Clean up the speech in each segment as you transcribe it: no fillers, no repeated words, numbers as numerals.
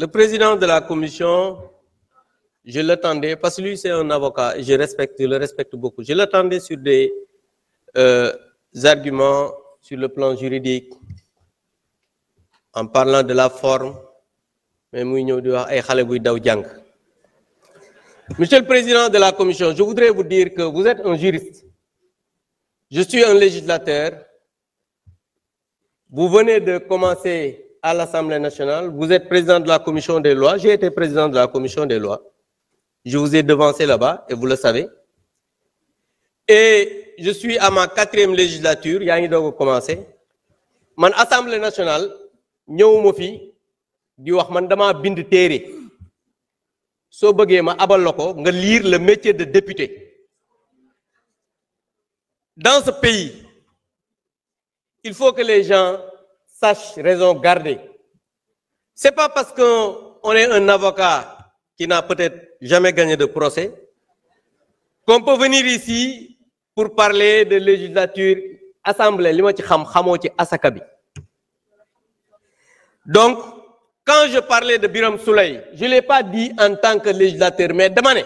Le président de la commission, je l'attendais, parce que lui c'est un avocat, et je le respecte beaucoup. Je l'attendais sur des arguments sur le plan juridique, en parlant de la forme, mais Monsieur le président de la commission, je voudrais vous dire que vous êtes un juriste. Je suis un législateur. Vous venez de commencer à l'Assemblée nationale. Vous êtes président de la commission des lois. J'ai été président de la commission des lois. Je vous ai devancé là-bas, et vous le savez. Et je suis à ma 4e législature. Il y a une commencé. Mon Assemblée nationale, ñëwuma fi di wax man dama bind téré. So bëggé ma abal lako nga lire le métier de député. Dans ce pays, il faut que les gens sachent raison garder. C'est pas parce qu'on est un avocat qui n'a peut-être jamais gagné de procès qu'on peut venir ici pour parler de législature assemblée li ma ci xam xamoo ci asaka bi. Donc quand je parlais de Birame Souleye, je l'ai pas dit en tant que législateur, mais dama ne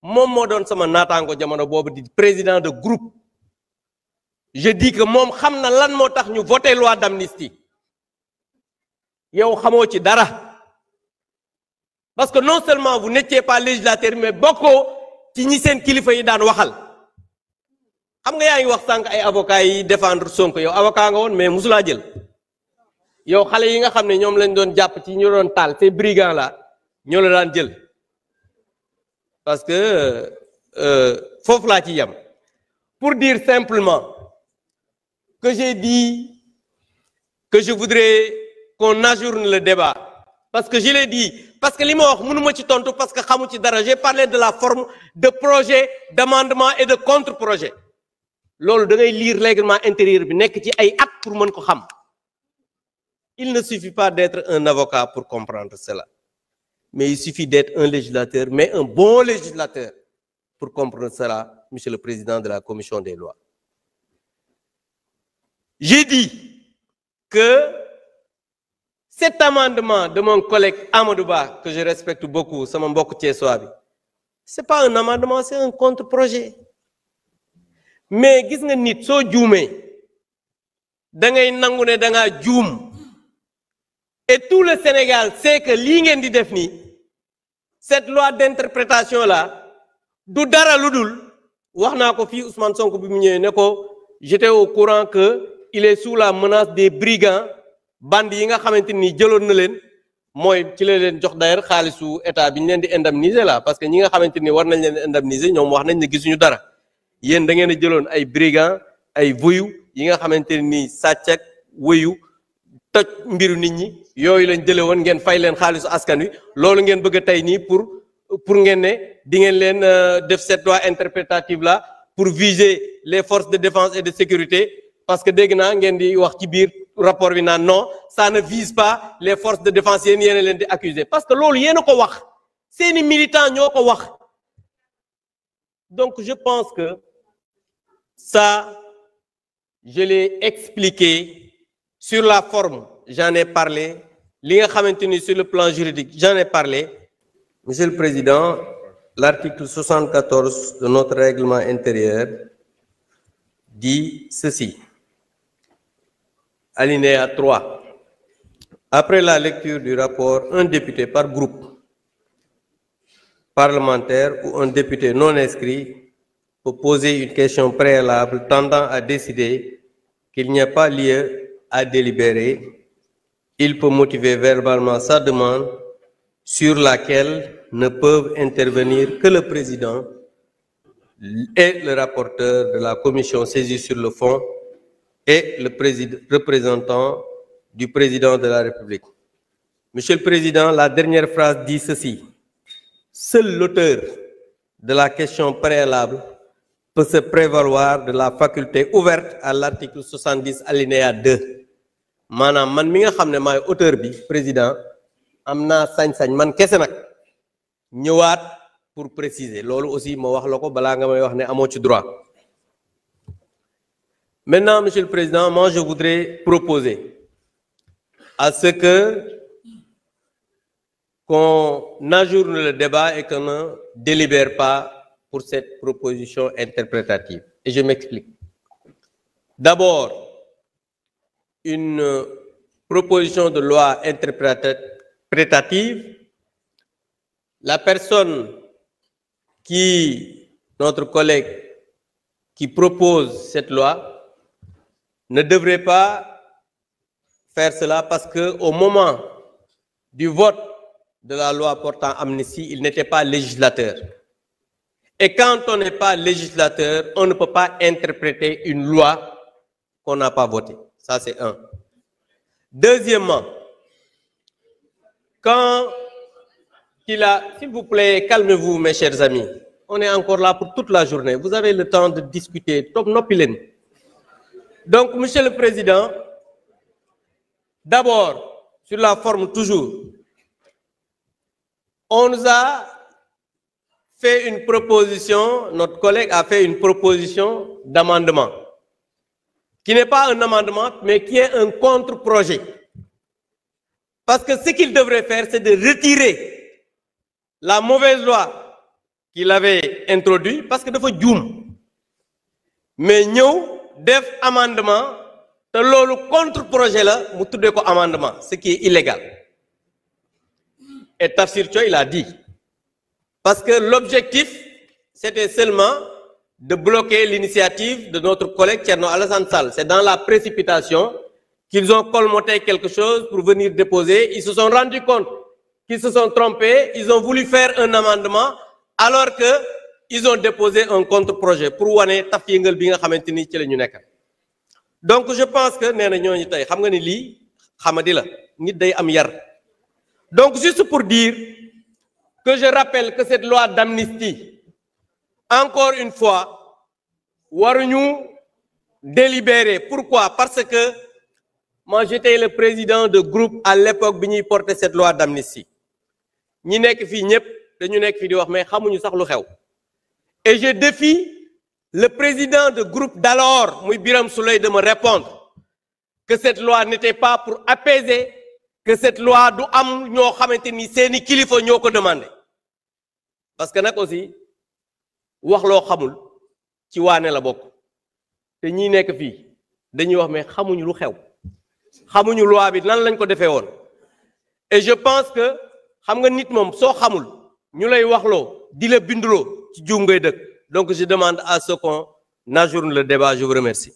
moom moo doon sama naataango jamono boobu di président de groupe. Je dis que moom xam na lan moo tax ñu voté loi d'amnistie. Yow xamoo ci dara. Parce que non seulement vous n'étiez pas législateur, mais bokkoo ci ñi seen kilifa yi daan waxal. Xam nga yaa ngi wax sànq ay avocats yi défendre Sonko yow avocat nga woon mais musulaa jël. Yow xale yi nga xam ne ñoom lañ doon jàpp ci ñu doon taal ces brigands là ñoo la daan jël. Parce que foofu laa ci yem. Pour dire simplement que j'ai dit que je voudrais qu'on ajourne le débat. Parce que je l'ai dit, parce que li ma wax mënuma ci tontu parce que xamu ci dara. J'ai parlé de la forme de projet, d'amendement et de contre-projet. Loolu da ngay lire règlement intérieur bi nekk ci ay at pour mën ko xam. Il ne suffit pas d'être un avocat pour comprendre cela. Mais il suffit d'être un législateur, mais un bon législateur pour comprendre cela, Monsieur le Président de la Commission des lois. J'ai dit que cet amendement de mon collègue Amadou Ba, que je respecte beaucoup, c'est mon mbokk Thiessois bi, c'est pas un amendement, c'est un contre-projet. Mais gis nga nit soo juumee da ngay nangu ne da ngaa juum. Et tout le Sénégal sait que lii ngeen di def nii cette loi d'interprétation là du dara lu dul wax naa ko fii Ousmane Sonko bi mu ñëwee ne ko j'étais au courant que il est sous la menace des brigands bandits yi nga xamante ni jëloon na leen mooy ci la leen jox d'ailleurs xaalisu état bi ñu leen di indemniser là parce que ñi nga xamante ni war nañ leen indemniser ñoom wax nañ ne gisuñu dara yéen da ngeen a jëloon ay brigands ay voyous yi nga xamante ni sàcc ak voyous toj mbiru nit ñi yooyu lañ jële woon ngeen fay leen xaalisu askan wi loolu ngeen bëgg a tey nii pour ngeen ne di ngeen leen def cette loi interprétative là pour viser les forces de défense et de sécurité parce que dégg naa ngeen di wax ci biir rapport bi naan non ça ne vise pas les forces de défense yéen yéen a leen di accuser parce que loolu yéen a ko wax seeni militants ñoo ko wax. Donc je pense que ça je l'ai expliqué. Sur la forme, j'en ai parlé. Li nga xamanteni sur le plan juridique, j'en ai parlé. Monsieur le Président, l'article 74 de notre règlement intérieur dit ceci. Alinéa 3. Après la lecture du rapport, un député par groupe parlementaire ou un député non inscrit peut poser une question préalable tendant à décider qu'il n'y a pas lieu à délibérer. Il peut motiver verbalement sa demande sur laquelle ne peuvent intervenir que le président et le rapporteur de la commission saisie sur le fond et le représentant du président de la République. Monsieur le Président, la dernière phrase dit ceci. Seul l'auteur de la question préalable peut se prévaloir de la faculté ouverte à l'article 70 alinéa 2. Maanaam man mi nga xam ne maay auteur bi président am naa sañ-sañ man kese nag ñëwaat pour préciser loolu aussi ma wax la ko balaa nga may wax ne amoo ci droit. Maintenant, Monsieur le Président, moi je voudrais proposer à ce que qu'on ajourne le débat et qu'on ne délibère pas pour cette proposition interprétative. Et je m'explique. D'abord, une proposition de loi interprétative, la personne notre collègue qui propose cette loi, ne devrait pas faire cela parce qu'au moment du vote de la loi portant amnistie, il n'était pas législateur. Et quand on n'est pas législateur, on ne peut pas interpréter une loi qu'on n'a pas votée. Ça, c'est un. Deuxièmement, quand s'il vous plaît, calmez-vous, mes chers amis. On est encore là pour toute la journée. Vous avez le temps de discuter. Donc, Monsieur le Président, d'abord, sur la forme toujours, on nous a fait une proposition, notre collègue a fait une proposition d'amendement, qui n'est pas un amendement, mais qui est un contre-projet. Parce que ce qu'il devrait faire, c'est de retirer la mauvaise loi qu'il avait introduite, parce que dafa juum. Mais ñëw def amendement, te loolu contre-projet la, mu tuddee ko amendement, ce qui est illégal. Et Tafsir Thioye, il a dit. Parce que l'objectif, c'était seulement de bloquer l'initiative de notre collègue Thierno Alassane Sall. C'est dans la précipitation qu'ils ont colmaté quelque chose pour venir déposer. Ils se sont rendus compte qu'ils se sont trompés. Ils ont voulu faire un amendement alors qu'ils ont déposé un contre-projet pour wane taf yëngal bi nga xamante ni ci la ñu nekk. Donc je pense que nee na ñooñu tey xam nga ni lii xamadi la nit day am yar. Donc juste pour dire que je rappelle que cette loi d'amnistie, encore une fois, waruñu délibérer. Pourquoi? Parce que moi j'étais le président de groupe à l'époque bi ñuy porter cette loi d'amnistie. Ñi nekk fii ñëpp dañu nekk fii di wax mais xamuñu sax lu xew. Et je défie le président de groupe d'alors, muy Birame Souleye, de me répondre que cette loi n'était pas pour apaiser, que cette loi du am ñoo xamante ni seeni kilifa ñoo ko demandé. Parce que nag aussi wax loo xamul ci waane la bokk te ñi nekk fii dañuy wax mais xamuñu lu xew xamuñu loi bi nan lañ ko defee woon. Et je pense que xam nga nit moom soo xamul ñu lay waxloo di la binduloo ci juum ngay dëkk. Donc je demande à ce qu'on ajourne le débat. Je vous remercie.